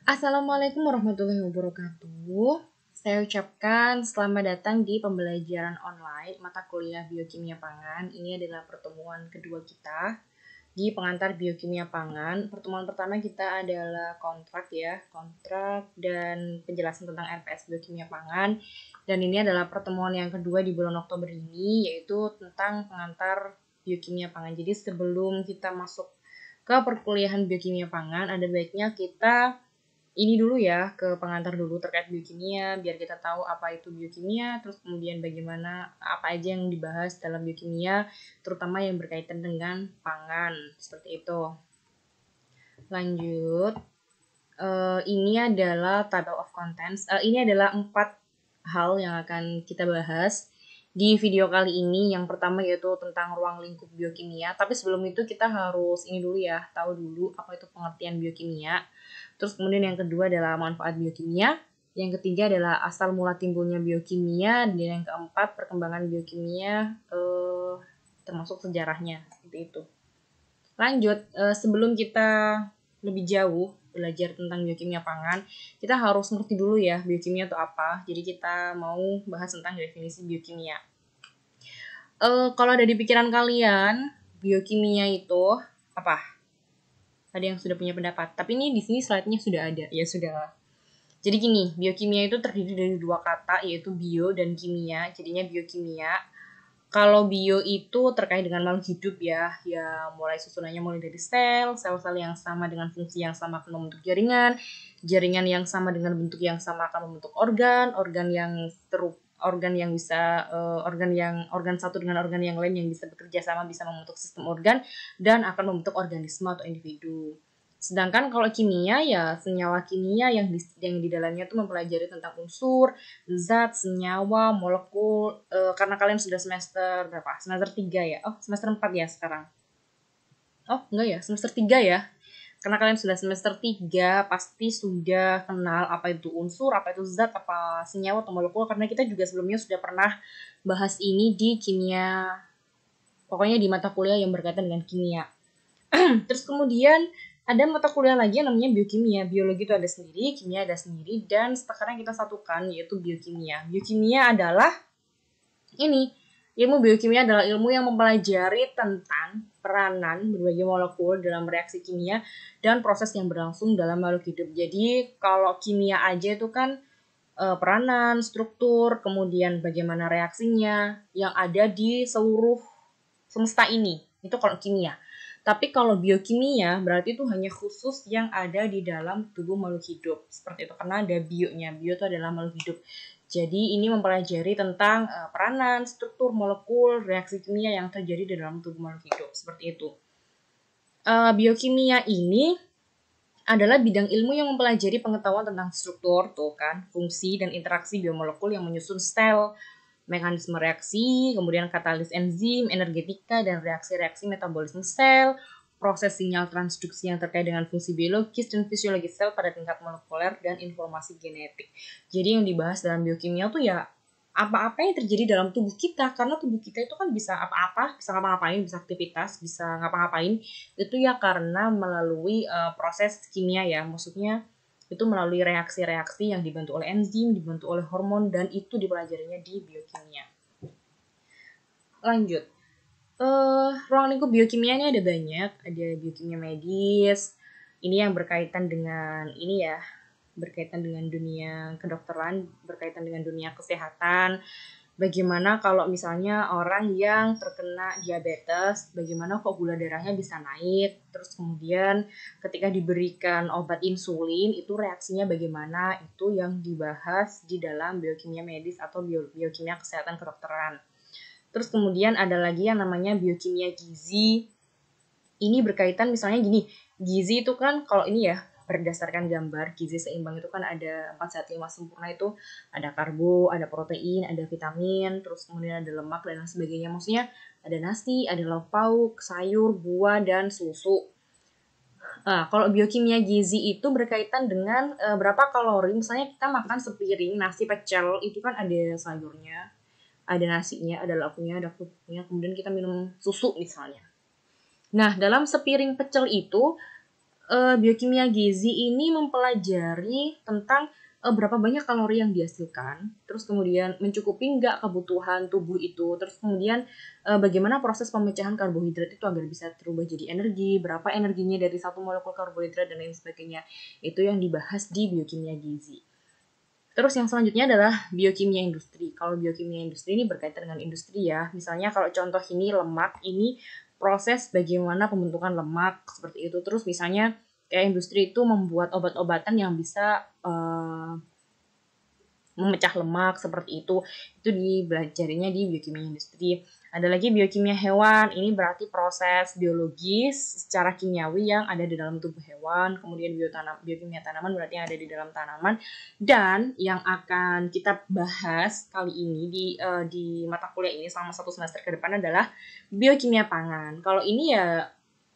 Assalamualaikum warahmatullahi wabarakatuh. Saya ucapkan selamat datang di pembelajaran online mata kuliah Biokimia Pangan. Ini adalah pertemuan kedua kita di pengantar Biokimia Pangan. Pertemuan pertama kita adalah kontrak dan penjelasan tentang RPS Biokimia Pangan. Dan ini adalah pertemuan yang kedua di bulan Oktober ini, yaitu tentang pengantar Biokimia Pangan. Jadi sebelum kita masuk ke perkuliahan Biokimia Pangan, ada baiknya kita ini dulu ya, ke pengantar dulu terkait biokimia, biar kita tahu apa itu biokimia, terus kemudian bagaimana apa aja yang dibahas dalam biokimia, terutama yang berkaitan dengan pangan, seperti itu. Lanjut, ini adalah table of contents. Ini adalah 4 hal yang akan kita bahas di video kali ini. Yang pertama yaitu tentang ruang lingkup biokimia. Tapi sebelum itu kita harus ini dulu ya, tahu dulu apa itu pengertian biokimia. Terus kemudian yang kedua adalah manfaat biokimia. Yang ketiga adalah asal mula timbulnya biokimia. Dan yang keempat perkembangan biokimia termasuk sejarahnya. Seperti itu. Lanjut, sebelum kita lebih jauh belajar tentang biokimia pangan, kita harus ngerti dulu ya biokimia itu apa. Jadi kita mau bahas tentang definisi biokimia. Kalau ada di pikiran kalian, biokimia itu apa? Ada yang sudah punya pendapat? Tapi ini di sini slide-nya sudah ada. Ya sudah. Jadi gini, biokimia itu terdiri dari 2 kata, yaitu bio dan kimia. Jadinya biokimia. Kalau bio itu terkait dengan makhluk hidup ya mulai susunannya mulai dari sel-sel yang sama dengan fungsi yang sama akan membentuk jaringan yang sama dengan bentuk yang sama akan membentuk organ satu dengan organ yang lain yang bisa bekerja sama bisa membentuk sistem organ dan akan membentuk organisme atau individu. Sedangkan kalau kimia ya senyawa kimia yang di dalamnya tuh mempelajari tentang unsur, zat, senyawa, molekul. Karena kalian sudah semester berapa? Semester 3 ya? Oh, semester 4 ya sekarang. Oh, enggak ya, semester 3 ya. Karena kalian sudah semester 3, pasti sudah kenal apa itu unsur, apa itu zat, apa senyawa atau molekul. Karena kita juga sebelumnya sudah pernah bahas ini di kimia. Pokoknya di mata kuliah yang berkaitan dengan kimia. Terus kemudian ada mata kuliah lagi yang namanya biokimia. Biologi itu ada sendiri, kimia ada sendiri, dan sekarang kita satukan yaitu biokimia. Biokimia adalah ilmu biokimia adalah ilmu yang mempelajari tentang peranan berbagai molekul dalam reaksi kimia dan proses yang berlangsung dalam makhluk hidup. Jadi kalau kimia aja itu kan peranan, struktur, kemudian bagaimana reaksinya yang ada di seluruh semesta ini. Itu kalau kimia. Tapi kalau biokimia berarti itu hanya khusus yang ada di dalam tubuh makhluk hidup. Seperti itu, karena ada bionya. Bio itu adalah makhluk hidup. Jadi ini mempelajari tentang peranan, struktur, molekul, reaksi kimia yang terjadi di dalam tubuh makhluk hidup. Seperti itu. Biokimia ini adalah bidang ilmu yang mempelajari pengetahuan tentang struktur, fungsi dan interaksi biomolekul yang menyusun sel, mekanisme reaksi, kemudian katalis enzim, energetika, dan reaksi-reaksi metabolisme sel, proses sinyal transduksi yang terkait dengan fungsi biologis dan fisiologis sel pada tingkat molekuler, dan informasi genetik. Jadi yang dibahas dalam biokimia tuh ya apa-apa yang terjadi dalam tubuh kita, karena tubuh kita itu kan bisa apa-apa, bisa ngapa-ngapain, bisa aktivitas, bisa ngapa-ngapain, itu ya karena melalui proses kimia ya, maksudnya itu melalui reaksi-reaksi yang dibantu oleh enzim, dibantu oleh hormon, dan itu dipelajarinya di biokimia. Lanjut, ruang lingkup biokimia ini ada banyak, ada biokimia medis, ini yang berkaitan dengan berkaitan dengan dunia kedokteran, berkaitan dengan dunia kesehatan. Bagaimana kalau misalnya orang yang terkena diabetes, bagaimana kok gula darahnya bisa naik, terus kemudian ketika diberikan obat insulin, itu reaksinya bagaimana, itu yang dibahas di dalam biokimia medis atau biokimia kesehatan kedokteran. Terus kemudian ada lagi yang namanya biokimia gizi, ini berkaitan misalnya gini, gizi itu kan kalau ini ya, berdasarkan gambar gizi seimbang itu kan ada 4 sehat 5 sempurna, itu ada karbo, ada protein, ada vitamin, terus kemudian ada lemak dan lain sebagainya. Maksudnya ada nasi, ada lauk pauk, sayur, buah, dan susu. Nah, kalau biokimia gizi itu berkaitan dengan berapa kalori. Misalnya kita makan sepiring nasi pecel, itu kan ada sayurnya, ada nasinya, ada lauknya, ada kerupuknya, kemudian kita minum susu misalnya. Nah, dalam sepiring pecel itu biokimia gizi ini mempelajari tentang berapa banyak kalori yang dihasilkan, terus kemudian mencukupi nggak kebutuhan tubuh itu, terus kemudian bagaimana proses pemecahan karbohidrat itu agar bisa terubah jadi energi, berapa energinya dari satu molekul karbohidrat dan lain sebagainya. Itu yang dibahas di biokimia gizi. Terus yang selanjutnya adalah biokimia industri. Kalau biokimia industri ini berkaitan dengan industri ya. Misalnya kalau contoh ini lemak, ini proses bagaimana pembentukan lemak seperti itu. Terus misalnya kayak industri itu membuat obat-obatan yang bisa memecah lemak seperti itu dipelajarinya di biokimia industri. Ada lagi biokimia hewan, ini berarti proses biologis secara kimiawi yang ada di dalam tubuh hewan. Kemudian biokimia tanaman berarti yang ada di dalam tanaman. Dan yang akan kita bahas kali ini di mata kuliah ini selama 1 semester ke depan adalah biokimia pangan. Kalau ini ya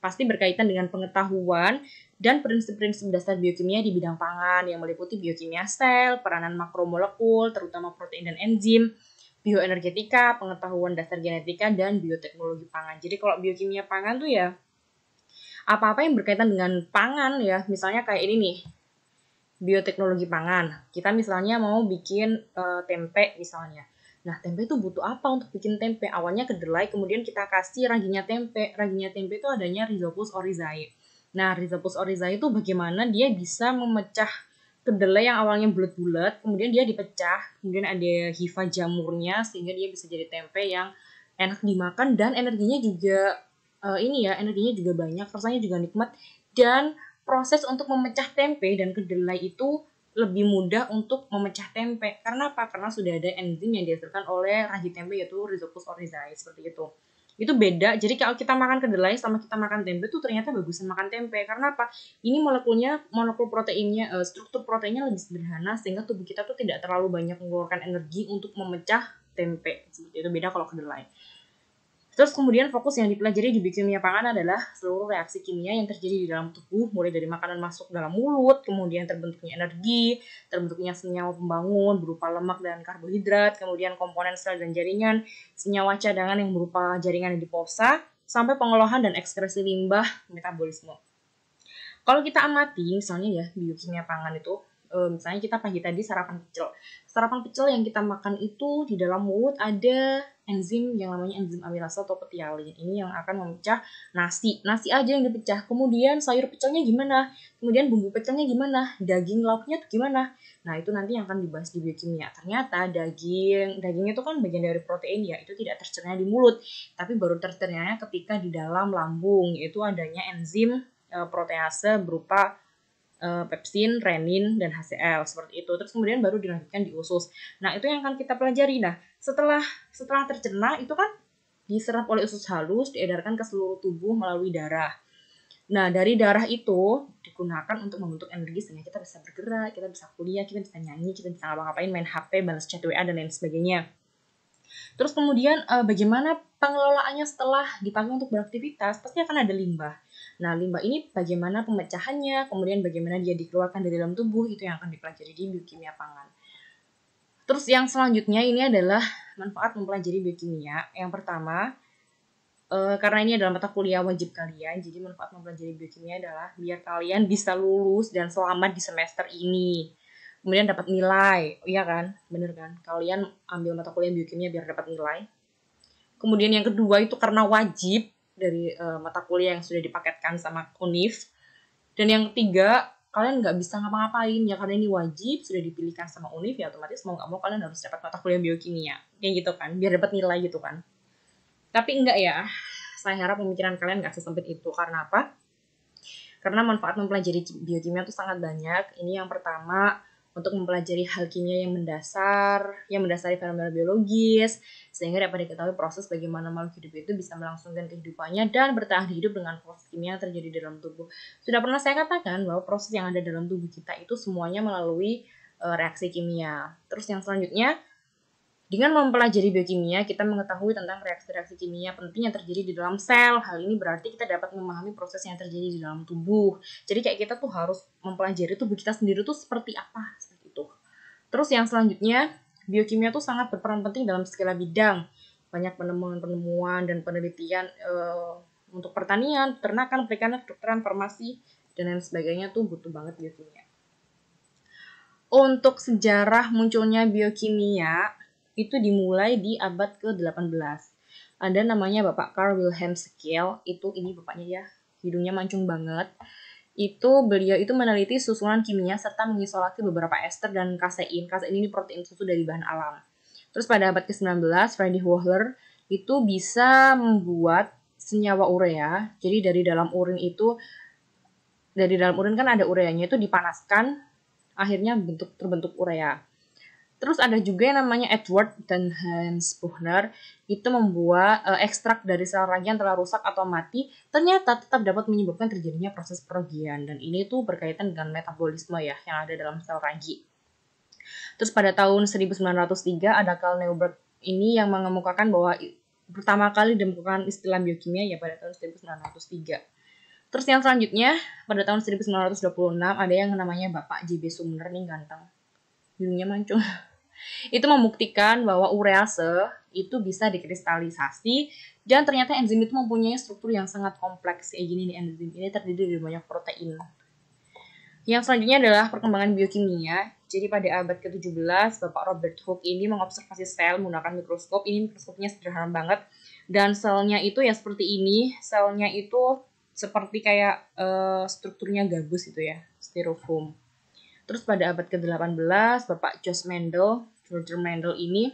pasti berkaitan dengan pengetahuan dan prinsip-prinsip dasar biokimia di bidang pangan yang meliputi biokimia sel, peranan makromolekul, terutama protein dan enzim, bioenergetika, pengetahuan dasar genetika, dan bioteknologi pangan. Jadi kalau biokimia pangan tuh ya apa-apa yang berkaitan dengan pangan ya, misalnya kayak ini nih, bioteknologi pangan. Kita misalnya mau bikin tempe misalnya. Nah, tempe itu butuh apa untuk bikin tempe? Awalnya kedelai, kemudian kita kasih raginya tempe. Raginya tempe itu adanya Rhizopus oryzae. Nah, Rhizopus oryzae itu bagaimana dia bisa memecah kedelai yang awalnya bulat-bulat, kemudian dia dipecah, kemudian ada hifa jamurnya sehingga dia bisa jadi tempe yang enak dimakan dan energinya juga energinya juga banyak, rasanya juga nikmat dan proses untuk memecah tempe dan kedelai itu lebih mudah untuk memecah tempe. Karena apa? Karena sudah ada enzim yang dihasilkan oleh ragi tempe yaitu Rhizopus oryzae seperti itu. Itu beda. Jadi kalau kita makan kedelai sama kita makan tempe tuh ternyata bagusan makan tempe. Karena apa? Ini molekul proteinnya, struktur proteinnya lebih sederhana sehingga tubuh kita tuh tidak terlalu banyak mengeluarkan energi untuk memecah tempe. Seperti itu beda kalau kedelai. Terus kemudian fokus yang dipelajari di biokimia pangan adalah seluruh reaksi kimia yang terjadi di dalam tubuh, mulai dari makanan masuk dalam mulut, kemudian terbentuknya energi, terbentuknya senyawa pembangun berupa lemak dan karbohidrat, kemudian komponen sel dan jaringan, senyawa cadangan yang berupa jaringan adiposa, sampai pengolahan dan ekskresi limbah metabolisme. Kalau kita amati, misalnya ya, biokimia pangan itu, misalnya kita pagi tadi sarapan pecel. Sarapan pecel yang kita makan itu di dalam mulut ada enzim yang namanya enzim amilase atau petialin. Ini yang akan memecah nasi. Nasi aja yang dipecah. Kemudian sayur pecelnya gimana? Kemudian bumbu pecelnya gimana? Daging lauknya tuh gimana? Nah, itu nanti yang akan dibahas di biokimia. Ternyata daging itu kan bagian dari protein ya, itu tidak tercerna di mulut, tapi baru tercernanya ketika di dalam lambung, yaitu adanya enzim protease berupa pepsin, renin, dan HCl seperti itu. Terus kemudian baru dilanjutkan di usus. Nah, itu yang akan kita pelajari. Nah, setelah tercerna itu kan diserap oleh usus halus, diedarkan ke seluruh tubuh melalui darah. Nah, dari darah itu digunakan untuk membentuk energi sehingga kita bisa bergerak, kita bisa kuliah, kita bisa nyanyi, kita bisa ngapa-ngapain, main HP, balas chat WA, dan lain sebagainya. Terus kemudian bagaimana pengelolaannya setelah dipakai untuk beraktivitas? Pasti akan ada limbah. Nah, limbah ini bagaimana pemecahannya, kemudian bagaimana dia dikeluarkan dari dalam tubuh, itu yang akan dipelajari di biokimia pangan. Terus yang selanjutnya ini adalah manfaat mempelajari biokimia. Yang pertama, karena ini adalah mata kuliah wajib kalian, jadi manfaat mempelajari biokimia adalah biar kalian bisa lulus dan selamat di semester ini. Kemudian dapat nilai, iya kan? Bener kan? Kalian ambil mata kuliah biokimia biar dapat nilai. Kemudian yang kedua itu karena wajib dari mata kuliah yang sudah dipaketkan sama UNIF. Dan yang ketiga, kalian nggak bisa ngapa-ngapain ya karena ini wajib, sudah dipilihkan sama UNIF ya otomatis mau nggak mau kalian harus dapat mata kuliah biokimia. Kayak gitu kan, biar dapat nilai gitu kan. Tapi enggak ya, saya harap pemikiran kalian nggak sesempit itu. Karena apa? Karena manfaat mempelajari biokimia itu sangat banyak. Ini yang pertama, untuk mempelajari hal kimia yang mendasari fenomena biologis, sehingga dapat diketahui proses bagaimana makhluk hidup itu bisa melangsungkan kehidupannya dan bertahan hidup dengan proses kimia yang terjadi di dalam tubuh. Sudah pernah saya katakan bahwa proses yang ada dalam tubuh kita itu semuanya melalui reaksi kimia. Terus yang selanjutnya, dengan mempelajari biokimia, kita mengetahui tentang reaksi-reaksi kimia penting yang terjadi di dalam sel. Hal ini berarti kita dapat memahami proses yang terjadi di dalam tubuh. Jadi kayak kita tuh harus mempelajari tubuh kita sendiri tuh seperti apa, seperti itu. Terus yang selanjutnya, biokimia tuh sangat berperan penting dalam segala bidang. Banyak penemuan dan penelitian untuk pertanian, peternakan, perikanan, kedokteran, farmasi, dan lain sebagainya tuh butuh banget biokimia. Untuk sejarah munculnya biokimia itu dimulai di abad ke-18. Ada namanya Bapak Carl Wilhelm Scheele, ini bapaknya ya, hidungnya mancung banget. Beliau itu meneliti susunan kimia serta mengisolasi beberapa ester dan kasein. Kasein ini protein susu dari bahan alam. Terus pada abad ke-19, Friedrich Wöhler itu bisa membuat senyawa urea. Jadi dari dalam urin kan ada ureanya, itu dipanaskan, akhirnya terbentuk urea. Terus ada juga yang namanya Edward dan Hans Buchner, itu membuat ekstrak dari sel ragi yang telah rusak atau mati, ternyata tetap dapat menyebabkan terjadinya proses perogian. Dan ini tuh berkaitan dengan metabolisme ya, yang ada dalam sel ragi. Terus pada tahun 1903 ada Carl Neuberg ini yang mengemukakan bahwa pertama kali ditemukan istilah biokimia ya pada tahun 1903. Terus yang selanjutnya, pada tahun 1926 ada yang namanya Bapak J.B. Sumner nih, ganteng. Hidungnya mancung. Itu membuktikan bahwa urease itu bisa dikristalisasi dan ternyata enzim itu mempunyai struktur yang sangat kompleks. Kayak gini nih, enzim ini terdiri dari banyak protein. Yang selanjutnya adalah perkembangan biokimia. Jadi pada abad ke-17, Bapak Robert Hooke ini mengobservasi sel menggunakan mikroskop. Ini mikroskopnya sederhana banget. Dan selnya itu ya seperti ini. Selnya itu seperti kayak strukturnya gabus itu ya, styrofoam. Terus pada abad ke-18, Bapak George Mendel ini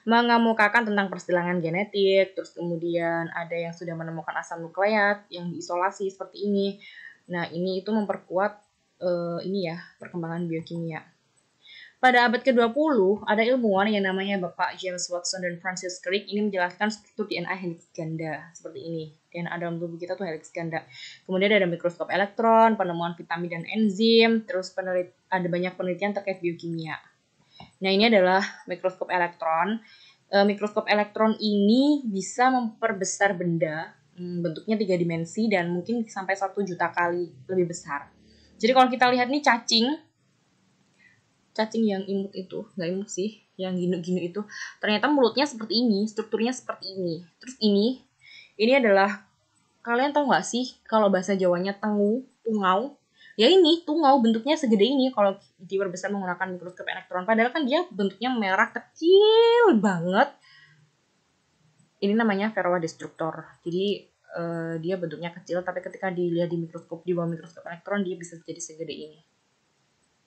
mengemukakan tentang persilangan genetik, terus kemudian ada yang sudah menemukan asam nukleat yang diisolasi seperti ini. Nah, ini itu memperkuat perkembangan biokimia. Pada abad ke-20, ada ilmuwan yang namanya Bapak James Watson dan Francis Crick ini menjelaskan struktur DNA helix ganda seperti ini. DNA dalam tubuh kita tuh helix ganda. Kemudian ada mikroskop elektron, penemuan vitamin dan enzim, terus ada banyak penelitian terkait biokimia. Nah, ini adalah mikroskop elektron. Mikroskop elektron ini bisa memperbesar benda, bentuknya 3 dimensi dan mungkin sampai 1 juta kali lebih besar. Jadi kalau kita lihat nih cacing yang imut itu, nggak imut sih, yang gini-gini itu, ternyata mulutnya seperti ini, strukturnya seperti ini. Terus ini adalah, kalian tahu nggak sih kalau bahasa Jawanya tungau? Ya ini tungau bentuknya segede ini kalau diperbesar menggunakan mikroskop elektron. Padahal kan dia bentuknya merah kecil banget. Ini namanya Varroa destructor. Jadi dia bentuknya kecil, tapi ketika dilihat di bawah mikroskop elektron dia bisa jadi segede ini.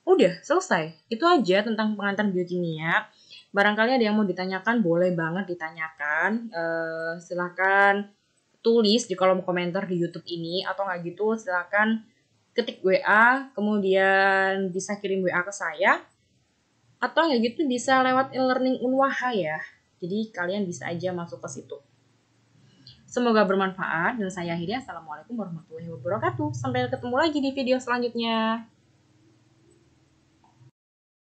Udah, selesai. Itu aja tentang pengantar biokimia. Barangkali ada yang mau ditanyakan, boleh banget ditanyakan. Silakan tulis di kolom komentar di YouTube ini, atau nggak gitu silakan ketik WA, kemudian bisa kirim WA ke saya, atau nggak gitu bisa lewat e-learning Unwaha ya. Jadi kalian bisa aja masuk ke situ. Semoga bermanfaat dan saya akhiri. Assalamualaikum warahmatullahi wabarakatuh. Sampai ketemu lagi di video selanjutnya.